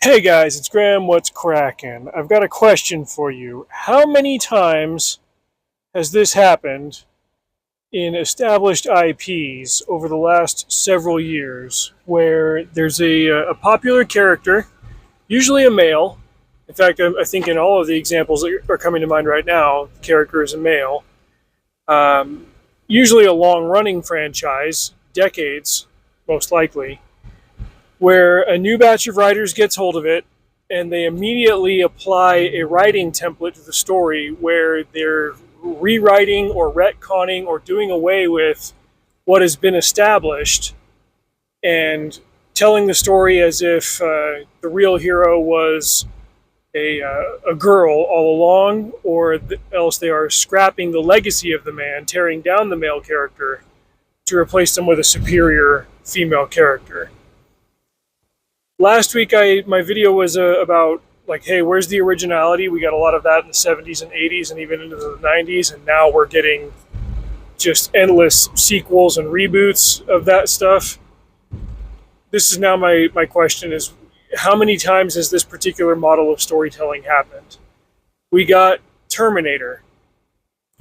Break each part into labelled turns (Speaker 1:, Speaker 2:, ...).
Speaker 1: Hey guys, it's Graham. What's cracking? I've got a question for you. How many times has this happened in established IPs over the last several years where there's a popular character, usually a male? In fact, I think in all of the examples that are coming to mind right now, the character is a male. Um, Usually a long running franchise, decades most likely, where a new batch of writers gets hold of it and they immediately apply a writing template to the story where they're rewriting or retconning or doing away with what has been established and telling the story as if the real hero was a girl all along, or else they are scrapping the legacy of the man, tearing down the male character to replace them with a superior female character. Last week, my video was about like, hey, where's the originality? We got a lot of that in the 70s and 80s and even into the 90s, and now we're getting just endless sequels and reboots of that stuff. This is now my question is, how many times has this particular model of storytelling happened? We got Terminator,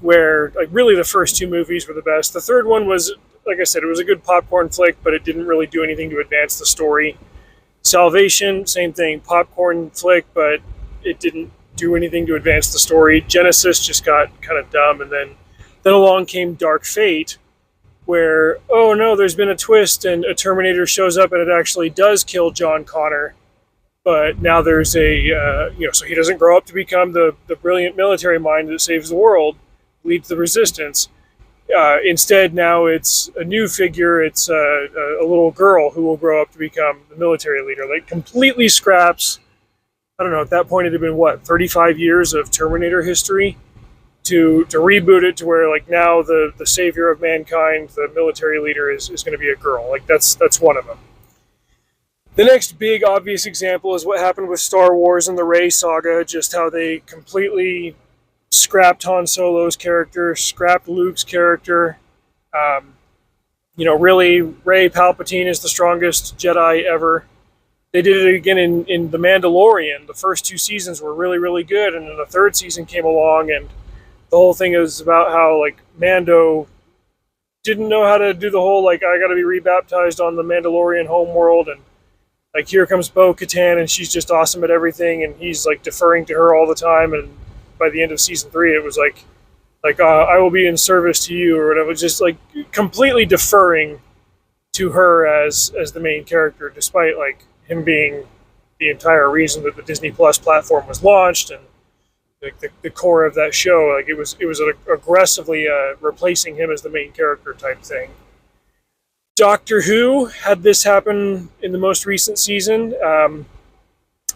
Speaker 1: where like really the first two movies were the best. The third one was, like I said, it was a good popcorn flick, but it didn't really do anything to advance the story. Salvation, same thing, popcorn flick, but it didn't do anything to advance the story. Genesis just got kind of dumb, and then along came Dark Fate, where, oh no, there's been a twist and a Terminator shows up and it actually does kill John Connor, but now there's so he doesn't grow up to become the brilliant military mind that saves the world, leads the resistance. Instead, now it's a new figure. It's a little girl who will grow up to become the military leader. Like, completely scraps, I don't know, at that point it had been, 35 years of Terminator history to reboot it to where, like, now the savior of mankind, the military leader, is going to be a girl. Like, that's one of them. The next big obvious example is what happened with Star Wars and the Rey saga, just how they completely scrapped Han Solo's character, scrapped Luke's character. Really, Rey Palpatine is the strongest Jedi ever. They did it again in The Mandalorian. The first two seasons were really, really good, and then the third season came along, and the whole thing is about how, like, Mando didn't know how to do the whole, like, I gotta be rebaptized on the Mandalorian homeworld, and, like, here comes Bo-Katan, and she's just awesome at everything, and he's, like, deferring to her all the time, and by the end of season 3, it was like I will be in service to you, or whatever. Just like completely deferring to her as the main character, despite like him being the entire reason that the Disney Plus platform was launched and the core of that show. Like, it was aggressively replacing him as the main character type thing. Doctor Who had this happen in the most recent season.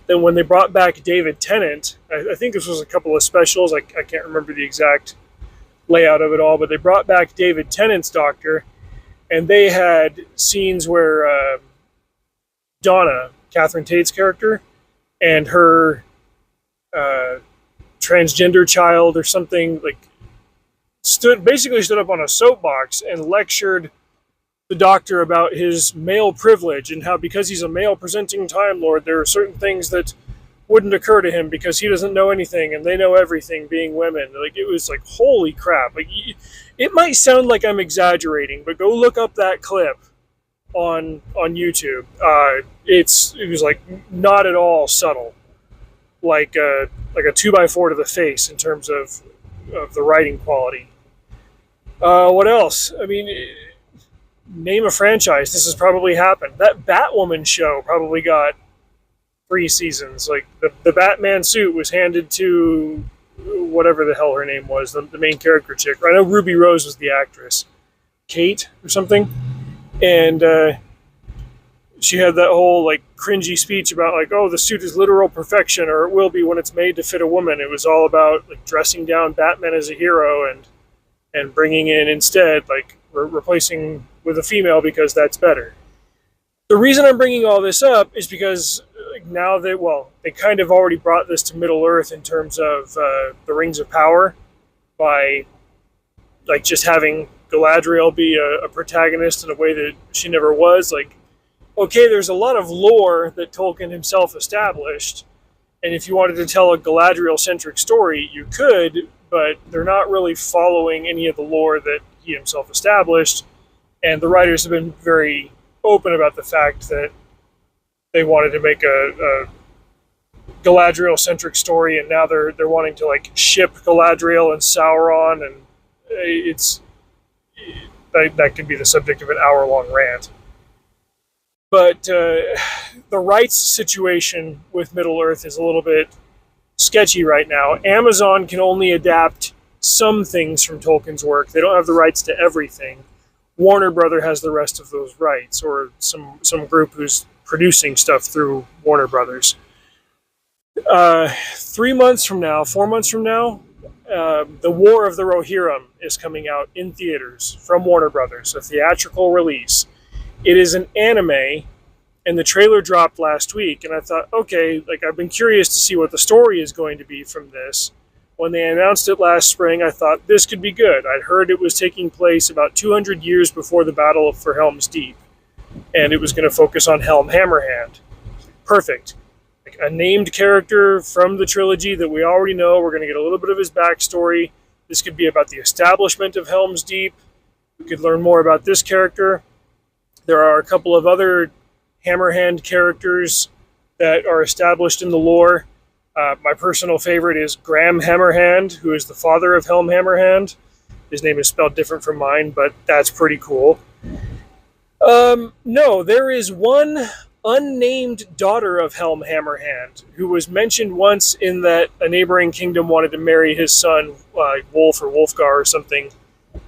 Speaker 1: Then when they brought back David Tennant, I think this was a couple of specials, I can't remember the exact layout of it all, but they brought back David Tennant's Doctor, and they had scenes where Donna, Catherine Tate's character, and her transgender child or something, like, stood up on a soapbox and lectured the Doctor about his male privilege and how, because he's a male presenting Time Lord, there are certain things that wouldn't occur to him because he doesn't know anything and they know everything, being women. Like, it was like, holy crap. Like, it might sound like I'm exaggerating, but go look up that clip on YouTube. It was like not at all subtle, like a 2x4 to the face in terms of the writing quality. What else? I mean, name a franchise. This has probably happened. That Batwoman show probably got 3 seasons. Like, the Batman suit was handed to whatever the hell her name was, the main character chick. I know Ruby Rose was the actress, Kate or something, and she had that whole like cringy speech about like, oh, the suit is literal perfection, or it will be when it's made to fit a woman. It was all about like dressing down Batman as a hero and bringing in instead like replacing with a female because that's better. The reason I'm bringing all this up is because now that, they kind of already brought this to Middle Earth in terms of the Rings of Power by like just having Galadriel be a protagonist in a way that she never was. Like, okay, there's a lot of lore that Tolkien himself established, and if you wanted to tell a Galadriel-centric story, you could, but they're not really following any of the lore that he himself established, and the writers have been very open about the fact that they wanted to make a Galadriel-centric story, and now they're wanting to like ship Galadriel and Sauron, and it's that could be the subject of an hour-long rant. But the rights situation with Middle Earth is a little bit sketchy right now. Amazon can only adapt some things from Tolkien's work. They don't have the rights to everything. Warner Brother has the rest of those rights, or some group who's producing stuff through Warner Brothers. 3 months from now, 4 months from now, The War of the Rohirrim is coming out in theaters from Warner Brothers, a theatrical release. It is an anime, and the trailer dropped last week, and I thought, okay, like I've been curious to see what the story is going to be from this. When they announced it last spring, I thought this could be good. I'd heard it was taking place about 200 years before the Battle for Helm's Deep, and it was going to focus on Helm Hammerhand. Perfect. Like a named character from the trilogy that we already know. We're going to get a little bit of his backstory. This could be about the establishment of Helm's Deep. We could learn more about this character. There are a couple of other Hammerhand characters that are established in the lore. My personal favorite is Graham Hammerhand, who is the father of Helm Hammerhand. His name is spelled different from mine, but that's pretty cool. No, there is one unnamed daughter of Helm Hammerhand who was mentioned once in that a neighboring kingdom wanted to marry his son, Wolf or Wolfgar or something,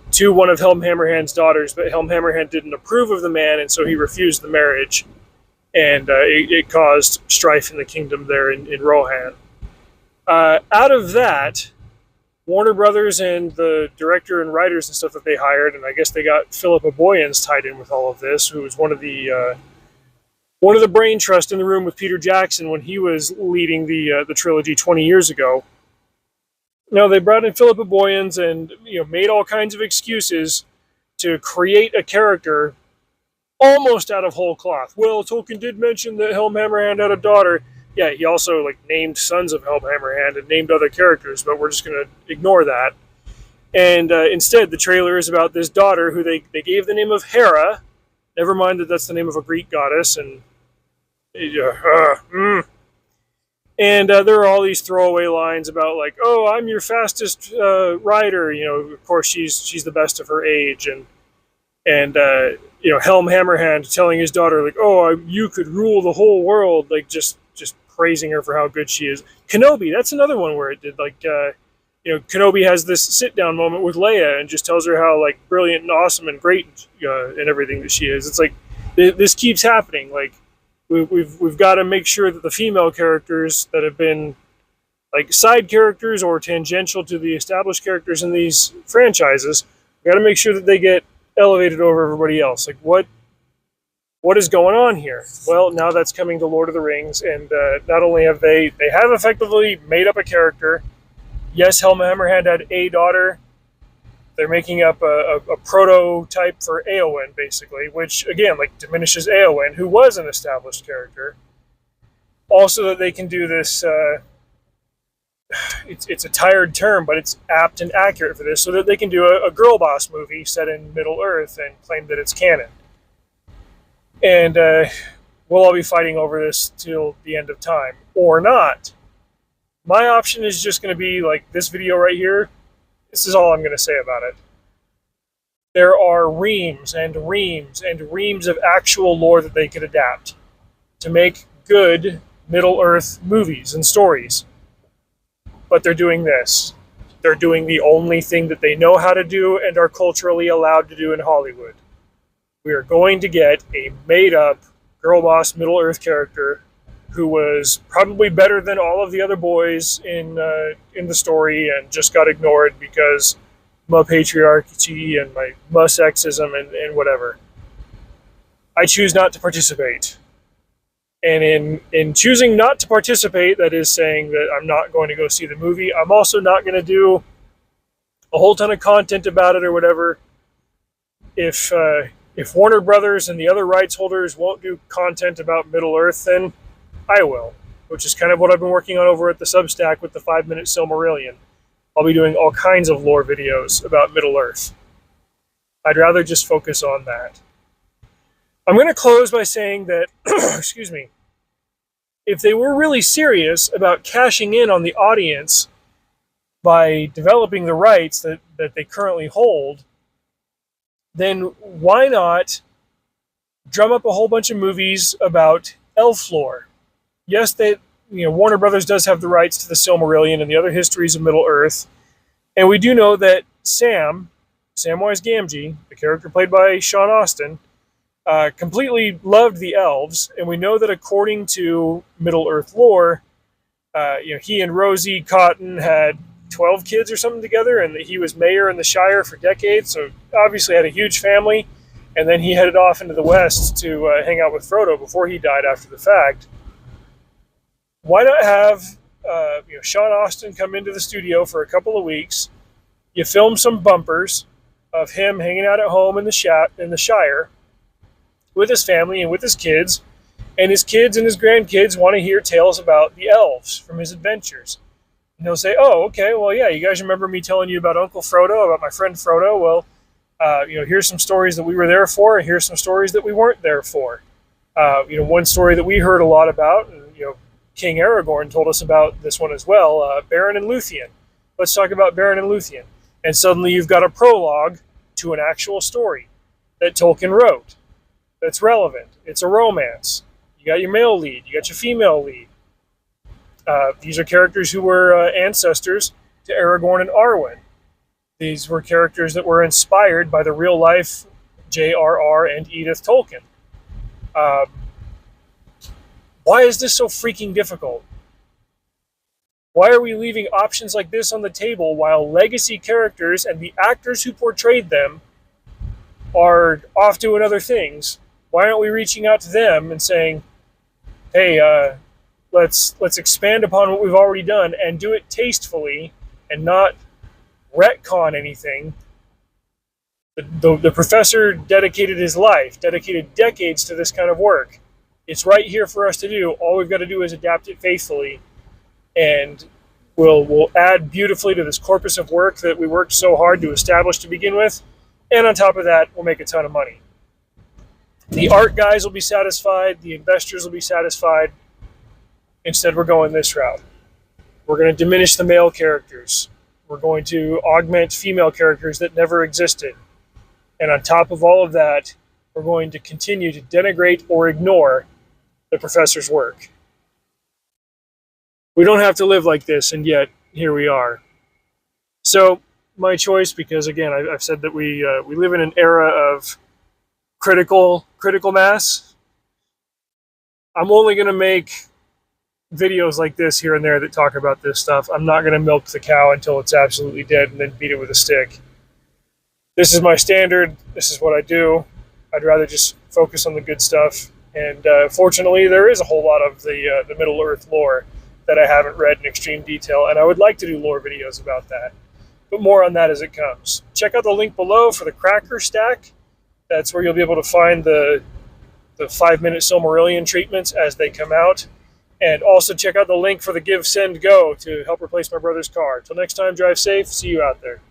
Speaker 1: to one of Helm Hammerhand's daughters, but Helm Hammerhand didn't approve of the man, and so he refused the marriage, and it caused strife in the kingdom there in Rohan. Out of that, Warner Brothers and the director and writers and stuff that they hired, and I guess they got Philippa Boyens tied in with all of this, who was one of the brain trust in the room with Peter Jackson when he was leading the trilogy 20 years ago. No, they brought in Philippa Boyens and made all kinds of excuses to create a character almost out of whole cloth. Well, Tolkien did mention that Helm Hammerhand had a daughter. Yeah, he also named sons of Helm Hammerhand and named other characters, but we're just going to ignore that. And instead, the trailer is about this daughter who they gave the name of Hera. Never mind that that's the name of a Greek goddess, and and there are all these throwaway lines about oh, I'm your fastest rider. Of course she's the best of her age, and Helm Hammerhand telling his daughter oh, you could rule the whole world, just praising her for how good she is. Kenobi, that's another one where it did Kenobi has this sit down moment with Leia and just tells her how brilliant and awesome and great and everything that she is. It's this keeps happening. We've got to make sure that the female characters that have been side characters or tangential to the established characters in these franchises, we got to make sure that they get elevated over everybody else. What is going on here? Well, now that's coming to Lord of the Rings, and not only have they have effectively made up a character. Yes, Helm Hammerhand had a daughter. They're making up a prototype for Éowyn, basically, which, again, diminishes Éowyn, who was an established character. Also that they can do this, it's a tired term, but it's apt and accurate for this, so that they can do a girl boss movie set in Middle-earth and claim that it's canon. And we'll all be fighting over this till the end of time. Or not. My option is just going to be this video right here. This is all I'm going to say about it. There are reams and reams and reams of actual lore that they could adapt to make good Middle-earth movies and stories. But they're doing this. They're doing the only thing that they know how to do and are culturally allowed to do in Hollywood. We are going to get a made-up girl boss Middle-earth character who was probably better than all of the other boys in the story and just got ignored because my patriarchy and my sexism and whatever. I choose not to participate. And in choosing not to participate, that is saying that I'm not going to go see the movie. I'm also not going to do a whole ton of content about it or whatever. If If Warner Brothers and the other rights holders won't do content about Middle-earth, then I will, which is kind of what I've been working on over at the Substack with the 5-Minute Silmarillion. I'll be doing all kinds of lore videos about Middle-earth. I'd rather just focus on that. I'm going to close by saying that, excuse me, if they were really serious about cashing in on the audience by developing the rights that they currently hold, then why not drum up a whole bunch of movies about elf lore? Yes, Warner Brothers does have the rights to the Silmarillion and the other histories of Middle-earth, and we do know that Samwise Gamgee, the character played by Sean Astin, completely loved the elves, and we know that according to Middle-earth lore, he and Rosie Cotton had 12 kids or something together, and that he was mayor in the Shire for decades, so obviously had a huge family, and then he headed off into the West to hang out with Frodo before he died after the fact. Why not have Sean Astin come into the studio for a couple of weeks, you film some bumpers of him hanging out at home in the Shire with his family and with his kids and his grandkids want to hear tales about the elves from his adventures. And he'll say, oh, okay, well, yeah, you guys remember me telling you about Uncle Frodo, about my friend Frodo? Well, here's some stories that we were there for, and here's some stories that we weren't there for. One story that we heard a lot about, and King Aragorn told us about this one as well, Beren and Luthien. Let's talk about Beren and Luthien. And suddenly you've got a prologue to an actual story that Tolkien wrote that's relevant. It's a romance. You got your male lead. You got your female lead. These are characters who were ancestors to Aragorn and Arwen. These were characters that were inspired by the real-life J.R.R. and Edith Tolkien. Why is this so freaking difficult? Why are we leaving options like this on the table while legacy characters and the actors who portrayed them are off doing other things? Why aren't we reaching out to them and saying, hey, let's expand upon what we've already done and do it tastefully and not retcon anything? The professor dedicated his life, dedicated decades to this kind of work. It's right here for us to do. All we've got to do is adapt it faithfully, and we'll add beautifully to this corpus of work that we worked so hard to establish to begin with. And on top of that, we'll make a ton of money. The art guys will be satisfied. The investors will be satisfied. Instead, we're going this route. We're going to diminish the male characters. We're going to augment female characters that never existed. And on top of all of that, we're going to continue to denigrate or ignore the professor's work. We don't have to live like this, and yet here we are. So my choice, because again, I've said that we live in an era of critical mass. I'm only going to make videos like this here and there that talk about this stuff. I'm not going to milk the cow until it's absolutely dead and then beat it with a stick. This is my standard. This is what I do. I'd rather just focus on the good stuff. And fortunately, there is a whole lot of the Middle-earth lore that I haven't read in extreme detail, and I would like to do lore videos about that. But more on that as it comes. Check out the link below for the Cracker Stack. That's where you'll be able to find the 5-minute Silmarillion treatments as they come out. And also check out the link for the Give, Send, Go to help replace my brother's car. Till next time, drive safe. See you out there.